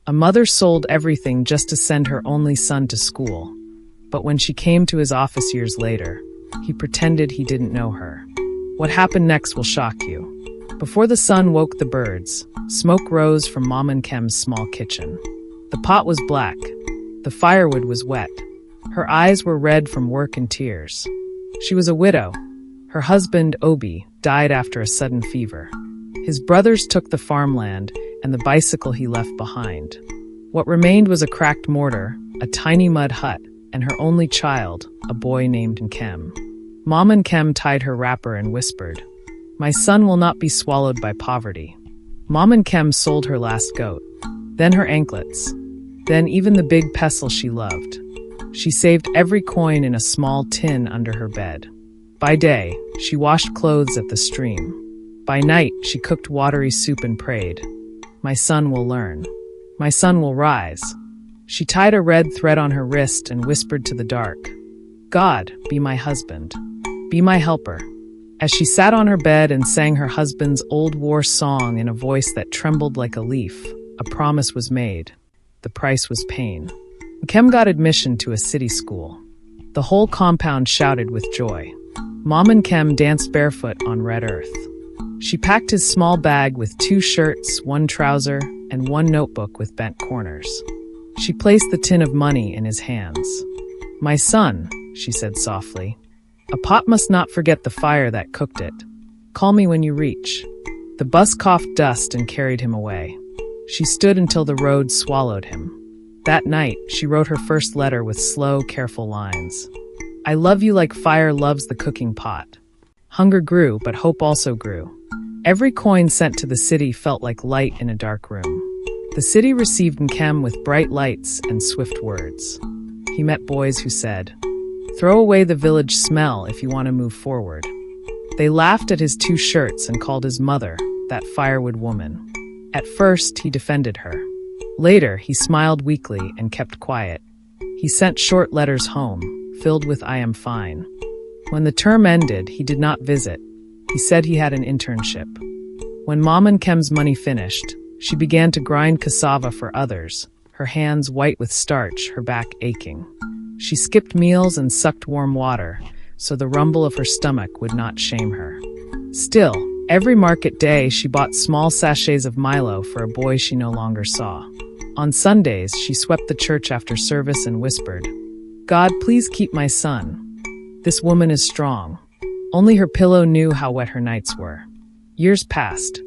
A mother sold everything just to send her only son to school. But when she came to his office years later, he pretended he didn't know her. What happened next will shock you. Before the sun woke the birds, smoke rose from Mom and Kem's small kitchen. The pot was black. The firewood was wet. Her eyes were red from work and tears. She was a widow. Her husband, Obi, died after a sudden fever. His brothers took the farmland and the bicycle he left behind. What remained was a cracked mortar, a tiny mud hut, and her only child, a boy named Nkem. Mom and Kem tied her wrapper and whispered, "My son will not be swallowed by poverty." Mom and Kem sold her last goat, then her anklets, then even the big pestle she loved. She saved every coin in a small tin under her bed. By day, she washed clothes at the stream. By night, she cooked watery soup and prayed, "My son will learn. My son will rise." She tied a red thread on her wrist and whispered to the dark, "God, be my husband. Be my helper." As she sat on her bed and sang her husband's old war song in a voice that trembled like a leaf, a promise was made. The price was pain. Kem got admission to a city school. The whole compound shouted with joy. Mom and Kem danced barefoot on red earth. She packed his small bag with 2 shirts, 1 trouser, and 1 notebook with bent corners. She placed the tin of money in his hands. "My son," she said softly, "a pot must not forget the fire that cooked it. Call me when you reach." The bus coughed dust and carried him away. She stood until the road swallowed him. That night, she wrote her first letter with slow, careful lines. "I love you like fire loves the cooking pot." Hunger grew, but hope also grew. Every coin sent to the city felt like light in a dark room. The city received Nkem with bright lights and swift words. He met boys who said, "Throw away the village smell if you want to move forward." They laughed at his 2 shirts and called his mother, that firewood woman. At first, he defended her. Later, he smiled weakly and kept quiet. He sent short letters home, filled with "I am fine." When the term ended, he did not visit. He said he had an internship. When Mom and Kem's money finished, she began to grind cassava for others, her hands white with starch, her back aching. She skipped meals and sucked warm water, so the rumble of her stomach would not shame her. Still, every market day she bought small sachets of Milo for a boy she no longer saw. On Sundays, she swept the church after service and whispered, "God, please keep my son. This woman is strong." Only her pillow knew how wet her nights were. Years passed.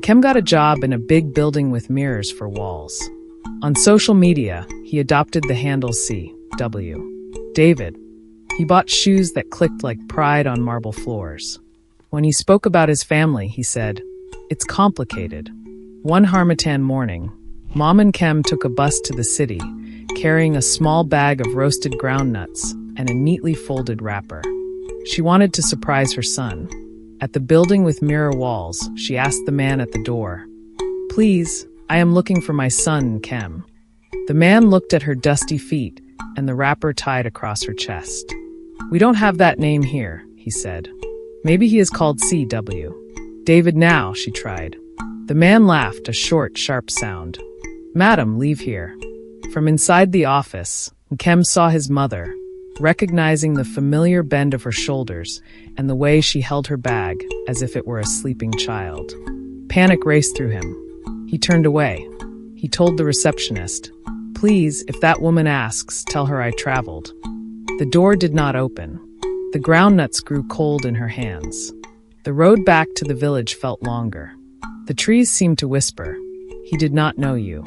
Kem got a job in a big building with mirrors for walls. On social media, he adopted the handle CW. David. He bought shoes that clicked like pride on marble floors. When he spoke about his family, he said, "It's complicated." One Harmattan morning, Mom and Kem took a bus to the city, carrying a small bag of roasted groundnuts and a neatly folded wrapper. She wanted to surprise her son. At the building with mirror walls, she asked the man at the door, "Please, I am looking for my son, Kem." The man looked at her dusty feet and the wrapper tied across her chest. "We don't have that name here," he said. "Maybe he is called CW. David now," she tried. The man laughed, a short, sharp sound. "Madam, leave here." From inside the office, Kem saw his mother, recognizing the familiar bend of her shoulders and the way she held her bag as if it were a sleeping child. Panic raced through him. He turned away. He told the receptionist, "Please, if that woman asks, tell her I traveled." The door did not open. The groundnuts grew cold in her hands. The road back to the village felt longer. The trees seemed to whisper, "He did not know you."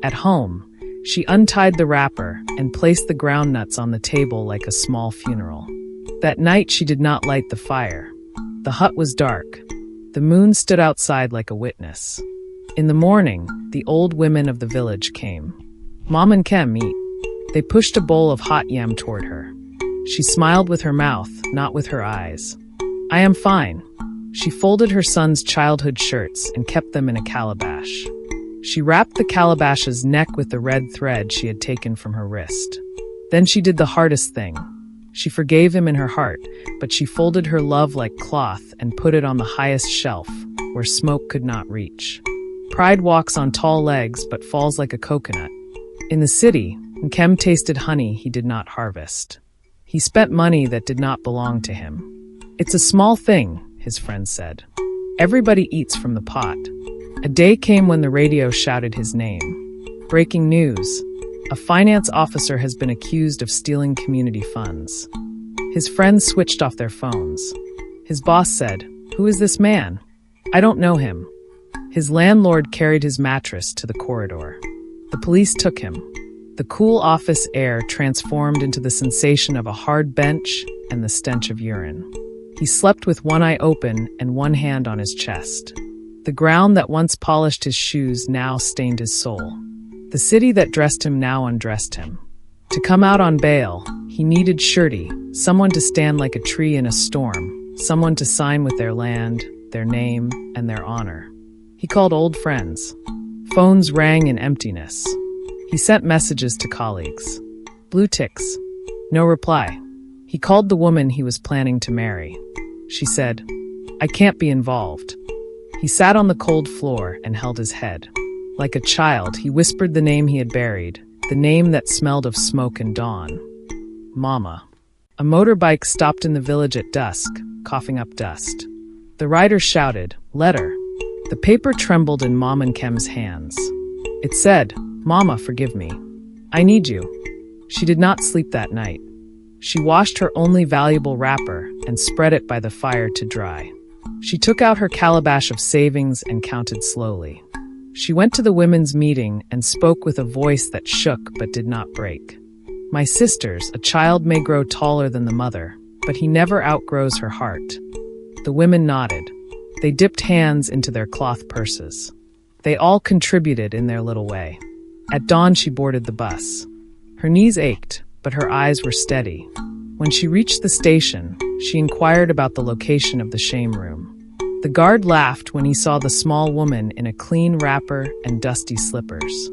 At home, she untied the wrapper and placed the groundnuts on the table like a small funeral. That night she did not light the fire. The hut was dark. The moon stood outside like a witness. In the morning, the old women of the village came. Mom and Kem eat. They pushed a bowl of hot yam toward her. She smiled with her mouth, not with her eyes. "I am fine." She folded her son's childhood shirts and kept them in a calabash. She wrapped the calabash's neck with the red thread she had taken from her wrist. Then she did the hardest thing. She forgave him in her heart, but she folded her love like cloth and put it on the highest shelf, where smoke could not reach. Pride walks on tall legs but falls like a coconut. In the city, Nkem tasted honey he did not harvest. He spent money that did not belong to him. It's a small thing, his friends said. Everybody eats from the pot. A day came when the radio shouted his name. Breaking news. A finance officer has been accused of stealing community funds. His friends switched off their phones. His boss said, "Who is this man? I don't know him." His landlord carried his mattress to the corridor. The police took him. The cool office air transformed into the sensation of a hard bench and the stench of urine. He slept with one eye open and one hand on his chest. The ground that once polished his shoes now stained his soul. The city that dressed him now undressed him. To come out on bail, he needed surety, someone to stand like a tree in a storm, someone to sign with their land, their name, and their honor. He called old friends. Phones rang in emptiness. He sent messages to colleagues. Blue ticks. No reply. He called the woman he was planning to marry. She said, "I can't be involved." He sat on the cold floor and held his head. Like a child, he whispered the name he had buried, the name that smelled of smoke and dawn. Mama. A motorbike stopped in the village at dusk, coughing up dust. The rider shouted, "Letter." The paper trembled in Mom and Kem's hands. It said, "Mama, forgive me. I need you." She did not sleep that night. She washed her only valuable wrapper and spread it by the fire to dry. She took out her calabash of savings and counted slowly. She went to the women's meeting and spoke with a voice that shook but did not break. "My sisters, a child may grow taller than the mother, but he never outgrows her heart." The women nodded. They dipped hands into their cloth purses. They all contributed in their little way. At dawn, she boarded the bus. Her knees ached, but her eyes were steady. When she reached the station, she inquired about the location of the shame room. The guard laughed when he saw the small woman in a clean wrapper and dusty slippers.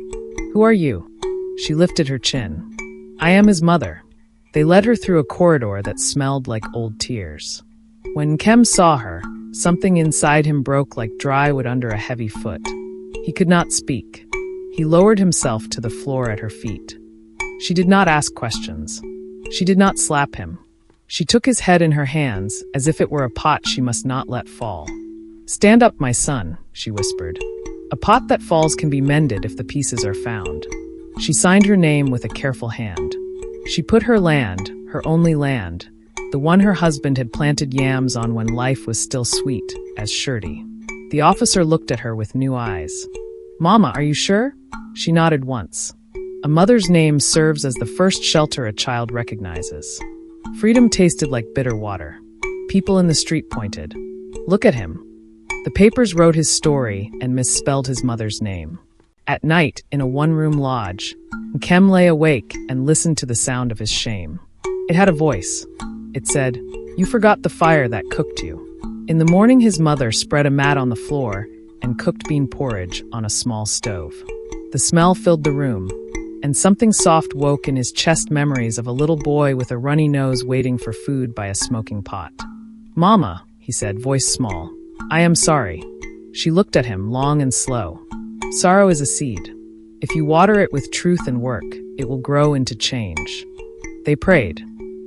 "Who are you?" She lifted her chin. "I am his mother." They led her through a corridor that smelled like old tears. When Nkem saw her, something inside him broke like dry wood under a heavy foot. He could not speak. He lowered himself to the floor at her feet. She did not ask questions. She did not slap him. She took his head in her hands as if it were a pot she must not let fall. "Stand up, my son," she whispered. "A pot that falls can be mended if the pieces are found." She signed her name with a careful hand. She put her land, her only land, the one her husband had planted yams on when life was still sweet, as surety. The officer looked at her with new eyes. "Mama, are you sure?" She nodded once. A mother's name serves as the first shelter a child recognizes. Freedom tasted like bitter water. People in the street pointed. "Look at him." The papers wrote his story and misspelled his mother's name. At night, in a one-room lodge, Nkem lay awake and listened to the sound of his shame. It had a voice. It said, "You forgot the fire that cooked you." In the morning, his mother spread a mat on the floor and cooked bean porridge on a small stove. The smell filled the room, and something soft woke in his chest memories of a little boy with a runny nose waiting for food by a smoking pot. "Mama," he said, voice small, "I am sorry." She looked at him, long and slow. "Sorrow is a seed. If you water it with truth and work, it will grow into change." They prayed.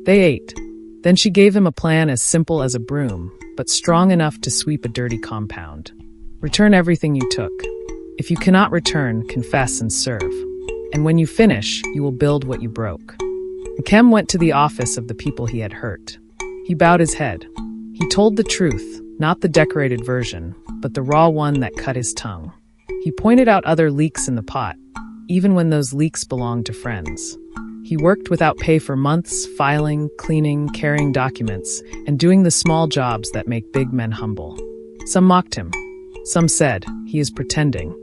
They ate. Then she gave him a plan as simple as a broom, but strong enough to sweep a dirty compound. "Return everything you took. If you cannot return, confess and serve. And when you finish, you will build what you broke." Nkem went to the office of the people he had hurt. He bowed his head. He told the truth, not the decorated version, but the raw one that cut his tongue. He pointed out other leaks in the pot, even when those leaks belonged to friends. He worked without pay for months, filing, cleaning, carrying documents, and doing the small jobs that make big men humble. Some mocked him. Some said, "He is pretending."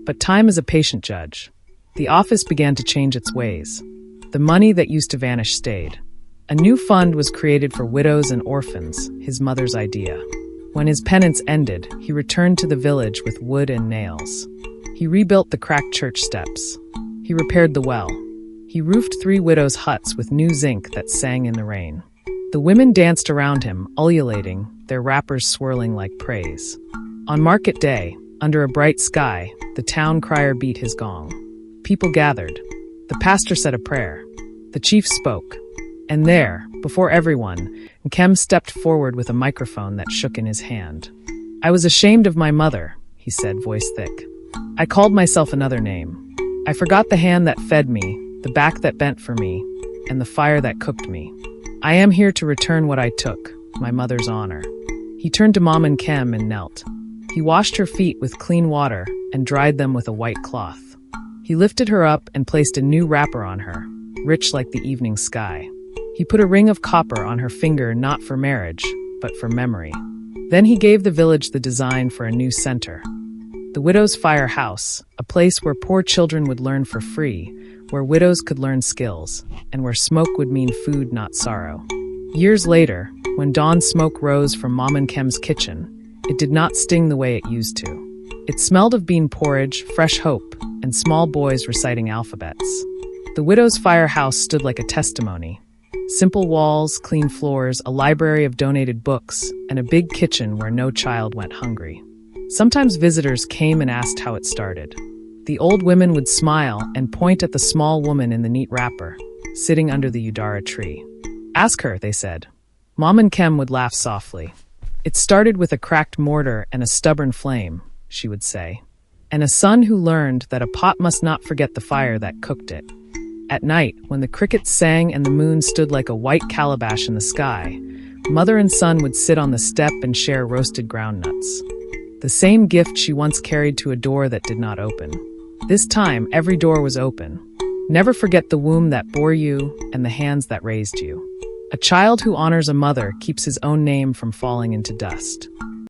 But time is a patient judge. The office began to change its ways. The money that used to vanish stayed. A new fund was created for widows and orphans, his mother's idea. When his penance ended, he returned to the village with wood and nails. He rebuilt the cracked church steps. He repaired the well. He roofed 3 widows' huts with new zinc that sang in the rain. The women danced around him, ululating, their wrappers swirling like praise. On market day, Under a bright sky, the town crier beat his gong. People gathered. The pastor said a prayer. The chief spoke. And there, before everyone, Nkem stepped forward with a microphone that shook in his hand. "I was ashamed of my mother," he said, voice thick. "I called myself another name. I forgot the hand that fed me, the back that bent for me, and the fire that cooked me. I am here to return what I took, my mother's honor." He turned to Mom and Kem and knelt. He washed her feet with clean water and dried them with a white cloth. He lifted her up and placed a new wrapper on her, rich like the evening sky. He put a ring of copper on her finger, not for marriage, but for memory. Then he gave the village the design for a new center. The Widow's Fire House, a place where poor children would learn for free, where widows could learn skills, and where smoke would mean food, not sorrow. Years later, when dawn smoke rose from Mom and Kem's kitchen, it did not sting the way it used to. It smelled of bean porridge, fresh hope, and small boys reciting alphabets. The Widow's Fire House stood like a testimony. Simple walls, clean floors, a library of donated books, and a big kitchen where no child went hungry. Sometimes visitors came and asked how it started. The old women would smile and point at the small woman in the neat wrapper, sitting under the Udara tree. "Ask her," they said. Mom and Kem would laugh softly. "It started with a cracked mortar and a stubborn flame," she would say, "and a son who learned that a pot must not forget the fire that cooked it." At night, when the crickets sang and the moon stood like a white calabash in the sky, mother and son would sit on the step and share roasted groundnuts. The same gift she once carried to a door that did not open. This time, every door was open. Never forget the womb that bore you and the hands that raised you. A child who honors a mother keeps his own name from falling into dust.